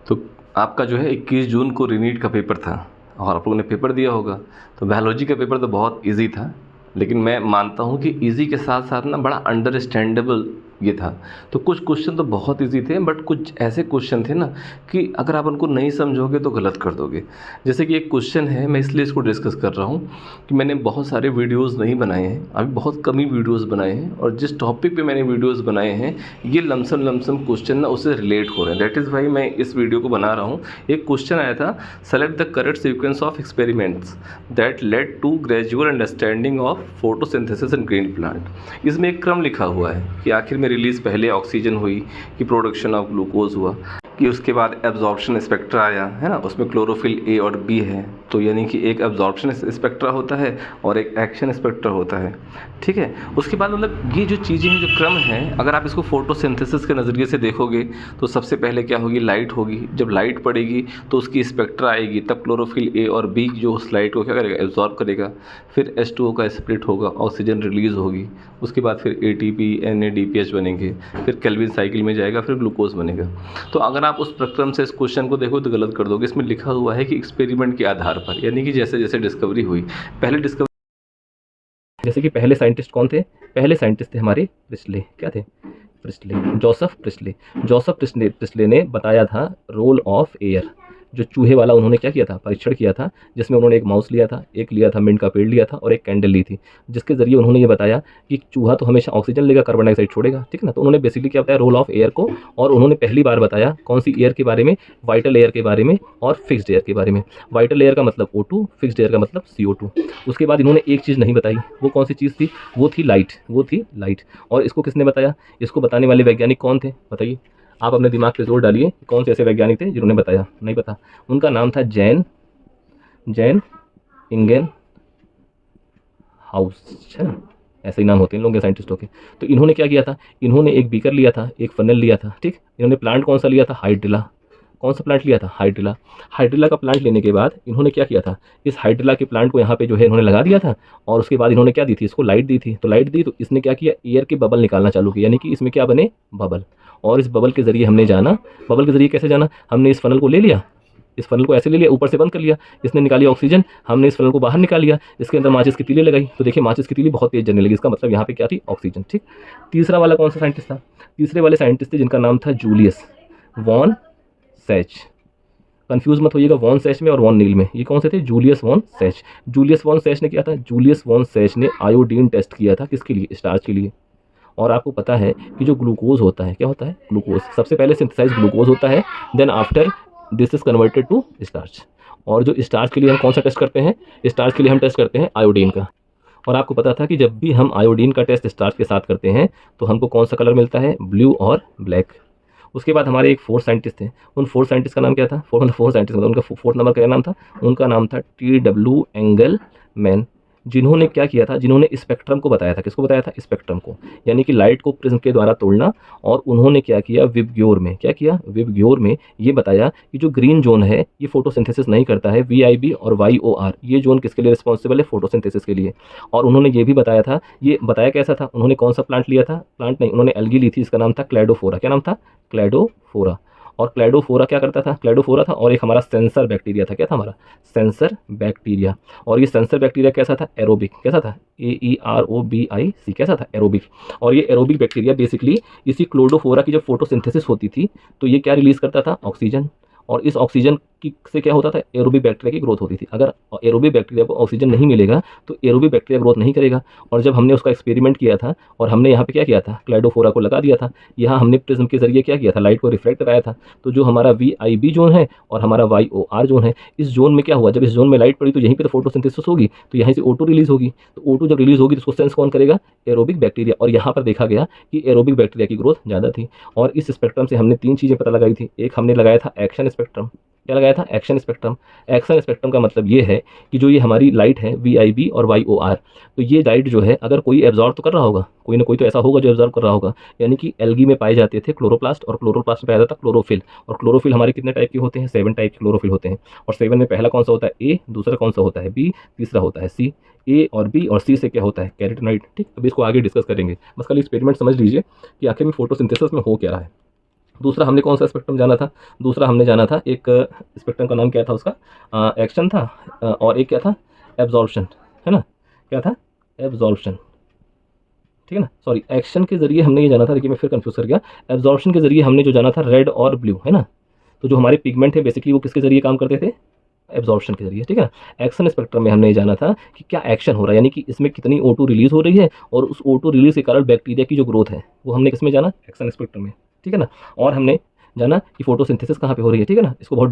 तो आपका जो है 21 जून को रीनीट का पेपर था और आप लोगों ने पेपर दिया होगा। तो बायोलॉजी का पेपर तो बहुत इजी था, लेकिन मैं मानता हूँ कि इजी के साथ साथ ना बड़ा अंडरस्टैंडेबल ये था। तो कुछ क्वेश्चन तो बहुत इजी थे, बट कुछ ऐसे क्वेश्चन थे ना कि अगर आप उनको नहीं समझोगे तो गलत कर दोगे। जैसे कि एक क्वेश्चन है, मैं इसलिए इसको डिस्कस कर रहा हूँ कि मैंने बहुत सारे वीडियोज़ नहीं बनाए हैं, अभी बहुत कम ही वीडियोज़ बनाए हैं, और जिस टॉपिक पे मैंने वीडियोज़ बनाए हैं ये लमसम लमसम क्वेश्चन ना उससे रिलेट हो रहे हैं। दैट इज़ वाई मैं इस वीडियो को बना रहा हूँ। एक क्वेश्चन आया था, select the correct sequence of experiments that led to gradual understanding of photosynthesis in green plant. इसमें एक क्रम लिखा हुआ है कि आखिर में रिलीज़ पहले ऑक्सीजन हुई, कि प्रोडक्शन ऑफ ग्लूकोज हुआ, कि उसके बाद एब्जॉर्प्शन स्पेक्ट्रा आया है ना, उसमें क्लोरोफिल ए और बी है। तो यानी कि एक एब्जॉर्प्शन स्पेक्ट्रा होता है और एक एक्शन स्पेक्ट्रा होता है। ठीक है, उसके बाद मतलब ये जो चीज़ें हैं, जो क्रम है, अगर आप इसको फोटोसिंथेसिस के नज़रिए से देखोगे तो सबसे पहले क्या होगी, लाइट होगी। जब लाइट पड़ेगी तो उसकी स्पेक्ट्रा आएगी, तब क्लोरोफिल ए और बी जो उस लाइट को क्या करेगा, एब्जॉर्ब करेगा। फिर H2O का स्प्लिट होगा, ऑक्सीजन रिलीज़ होगी। उसके बाद फिर ATP NADPH बनेंगे, फिर केल्विन साइकिल में जाएगा, फिर ग्लूकोज बनेगा। तो अगर आप उस प्रक्रम से इस क्वेश्चन को देखो तो गलत कर दोगे। इसमें लिखा हुआ है कि एक्सपेरिमेंट के आधार पर, यानी कि जैसे जैसे डिस्कवरी हुई, पहले डिस्कवरी, जैसे कि पहले साइंटिस्ट कौन थे, पहले साइंटिस्ट थे हमारे प्रिस्ले। क्या थे? Presley, Joseph Presley. Joseph Presley ने बताया था रोल ऑफ एयर। जो चूहे वाला उन्होंने क्या किया था, परीक्षण किया था, जिसमें उन्होंने एक माउस लिया था, एक लिया था मिंट का पेड़ लिया था और एक कैंडल ली थी, जिसके ज़रिए उन्होंने ये बताया कि चूहा तो हमेशा ऑक्सीजन लेगा, कार्बन डाइऑक्साइड छोड़ेगा। ठीक ना, तो उन्होंने बेसिकली क्या बताया, रोल ऑफ एयर को। और उन्होंने पहली बार बताया कौन सी एयर के बारे में, वाइटल एयर के बारे में और फिक्स्ड एयर के बारे में। वाइटल एयर का मतलब O2, फिक्स्ड एयर का मतलब CO2। उसके बाद इन्होंने एक चीज़ नहीं बताई, वो कौन सी चीज़ थी, वो थी लाइट, वो थी लाइट। और इसको किसने बताया, इसको बताने वाले वैज्ञानिक कौन थे, बताइए। आप अपने दिमाग पे जोर डालिए, कौन से ऐसे वैज्ञानिक थे जिन्होंने बताया, नहीं पता। उनका नाम था जैन इंगेन हाउस, है ना, ऐसे ही नाम होते हैं इन लोगों के, साइंटिस्टों के। तो इन्होंने क्या किया था, इन्होंने एक बीकर लिया था, एक फनल लिया था। ठीक, इन्होंने प्लांट कौन सा लिया था, हाइड्रिला। कौन सा प्लांट लिया था, हाइड्रिला। हाइड्रिला का प्लांट लेने के बाद इन्होंने क्या किया था, इस हाइड्रिला के प्लांट को यहाँ पे जो है इन्होंने लगा दिया था। और उसके बाद इन्होंने क्या दी थी, इसको लाइट दी थी। तो लाइट दी तो इसने क्या किया, एयर के बबल निकालना चालू किया, यानी कि इसमें क्या बने, बबल। और इस बबल के जरिए हमने जाना, बबल के जरिए कैसे जाना, हमने इस फनल को ले लिया, इस फनल को ऐसे ले लिया, ऊपर से बंद कर लिया, इसने निकाली ऑक्सीजन, हमने इस फनल को बाहर निकाल लिया, इसके अंदर माचिस की तीली लगाई, तो देखिए माचिस की तीली बहुत तेज जलने लगी, इसका मतलब यहाँ पे क्या थी, ऑक्सीजन। ठीक, तीसरा वाला कौन सा साइंटिस्ट था, तीसरे वाले साइंटिस्ट थे जिनका नाम था जूलियस वॉन सैच। कंफ्यूज मत होइएगा वॉन सैच में और वॉन नील में, ये कौन से थे, Julius von Sachs. Julius von Sachs ने किया था, जूलियस वॉन सैच ने आयोडीन टेस्ट किया था, किसके लिए, स्टार्च के लिए। और आपको पता है कि जो ग्लूकोज होता है, क्या होता है, ग्लूकोज सबसे पहले सिंथेसाइज ग्लूकोज होता है, then after this is converted to starch. और जो स्टार्च के लिए हम कौन सा टेस्ट करते हैं, स्टार्च के लिए हम टेस्ट करते हैं आयोडीन का। और आपको पता था कि जब भी हम आयोडीन का टेस्ट स्टार्च के साथ करते हैं तो हमको कौन सा कलर मिलता है, ब्लू और ब्लैक। उसके बाद हमारे एक फोर्थ साइंटिस्ट थे, उन फोर्थ साइंटिस्ट का नाम क्या था, फोर्थ साइंटिस्ट मतलब उनका फोर्थ नंबर का क्या नाम था, उनका नाम था TW एंगलमैन। जिन्होंने क्या किया था, जिन्होंने स्पेक्ट्रम को बताया था, किसको बताया था, स्पेक्ट्रम को, यानी कि लाइट को प्रिज्म के द्वारा तोड़ना। और उन्होंने क्या किया, विबग्योर में, क्या किया, विबग्योर में ये बताया कि जो ग्रीन जोन है ये फोटोसिंथेसिस नहीं करता है, VIB और YOR, ये जोन किसके लिए रिस्पॉन्सिबल है, फोटोसिंथेसिस के लिए। और उन्होंने ये भी बताया था, ये बताया कैसा था, उन्होंने कौन सा प्लांट लिया था, प्लांट नहीं, उन्होंने एल्गी ली थी, इसका नाम था क्लैडोफोरा। क्या नाम था, क्लैडोफोरा। और क्लैडोफोरा क्या करता था, क्लैडोफोरा था। और एक हमारा सेंसर बैक्टीरिया था, क्या था हमारा, सेंसर बैक्टीरिया। और ये सेंसर बैक्टीरिया कैसा था, एरोबिक, कैसा था, AEROBIC, कैसा था, एरोबिक। और ये एरोबिक बैक्टीरिया बेसिकली इसी क्लोडोफोरा की जब फोटोसिंथेसिस होती थी तो ये क्या रिलीज करता था, ऑक्सीजन। और इस ऑक्सीजन की से क्या होता था, एरोबिक बैक्टीरिया की ग्रोथ होती थी। अगर एरोबिक बैक्टीरिया को ऑक्सीजन नहीं मिलेगा तो एरोबिक बैक्टीरिया ग्रोथ नहीं करेगा। और जब हमने उसका एक्सपेरिमेंट किया था और हमने यहाँ पे क्या किया था, क्लैडोफोरा को लगा दिया था, यहाँ हमने प्रिज्म के जरिए क्या किया था, लाइट को रिफ्लेक्ट कराया था। तो जो हमारा VIB जोन है और हमारा YOR जोन है, इस जोन में क्या हुआ, जब इस जोन में लाइट पड़ी तो यहीं पर फोटोसिंथेसिस होगी, तो यहाँ से O2 रिलीज होगी। तो O2 जब रिलीज होगी तो उसको सेंस कौन करेगा, एरोबिक बैक्टीरिया। और यहाँ पर देखा गया कि एरोबिक बैक्टीरिया की ग्रोथ ज़्यादा थी। और इस स्पेक्ट्रम से हमने तीन चीज़ें पता लगाई थी। एक हमने लगाया था एक्शन स्पेक्ट्रम, क्या लगाया था, एक्शन स्पेक्ट्रम। एक्शन स्पेक्ट्रम का मतलब ये है कि जो ये हमारी लाइट है VIB और YOR, तो ये लाइट जो है अगर कोई एब्जॉर्ब तो कर रहा होगा, कोई ना कोई तो ऐसा होगा जो एब्जॉर्ब कर रहा होगा। यानी कि एल्गी में पाए जाते थे क्लोरोप्लास्ट, और क्लोरोप्लास्ट में पाया जाता था क्लोरोफिल। और क्लोरोफिल हमारे कितने टाइप के होते हैं, 7 टाइप के क्लोरोफिल होते हैं। और 7 में पहला कौन सा होता है, A, दूसरा कौन सा होता है, B, तीसरा होता है C। A और B और C से क्या होता है, कैरोटीनॉइड। ठीक, अभी इसको आगे डिस्कस करेंगे, बस खाली एक्सपेरिमेंट समझ लीजिए कि आखिर में फोटोसिंथेसिस में हो क्या रहा है। दूसरा हमने कौन सा स्पेक्ट्रम जाना था? दूसरा हमने जाना था एक स्पेक्ट्रम का नाम क्या था उसका? एक्शन था, और एक क्या था? एब्जॉर्प्शन, है ना? क्या था? एब्जॉर्प्शन, ठीक है ना? सॉरी, एक्शन के ज़रिए हमने ये जाना था, देखिए मैं फिर कन्फ्यूज़ कर गया। एब्जॉर्प्शन के ज़रिए हमने जो जाना था रेड और ब्लू, है ना? तो जो हमारे पिगमेंट है बेसिकली वो किसके ज़रिए काम करते थे? एब्जॉर्प्शन के ज़रिए, ठीक है ना? एक्शन स्पेक्ट्रम में हमने ये जाना था कि क्या एक्शन हो रहा है, यानी कि इसमें कितनी O2 रिलीज़ हो रही है, और उस O2 रिलीज़ के कारण बैक्टीरिया की जो ग्रोथ है, वो हमने किसमें जाना? एक्शन स्पेक्ट्रम में, ठीक है ना? और हमने जाना कि फोटोसिंथेसिस कहाँ पे हो रही है, ठीक है ना? इसको बहुत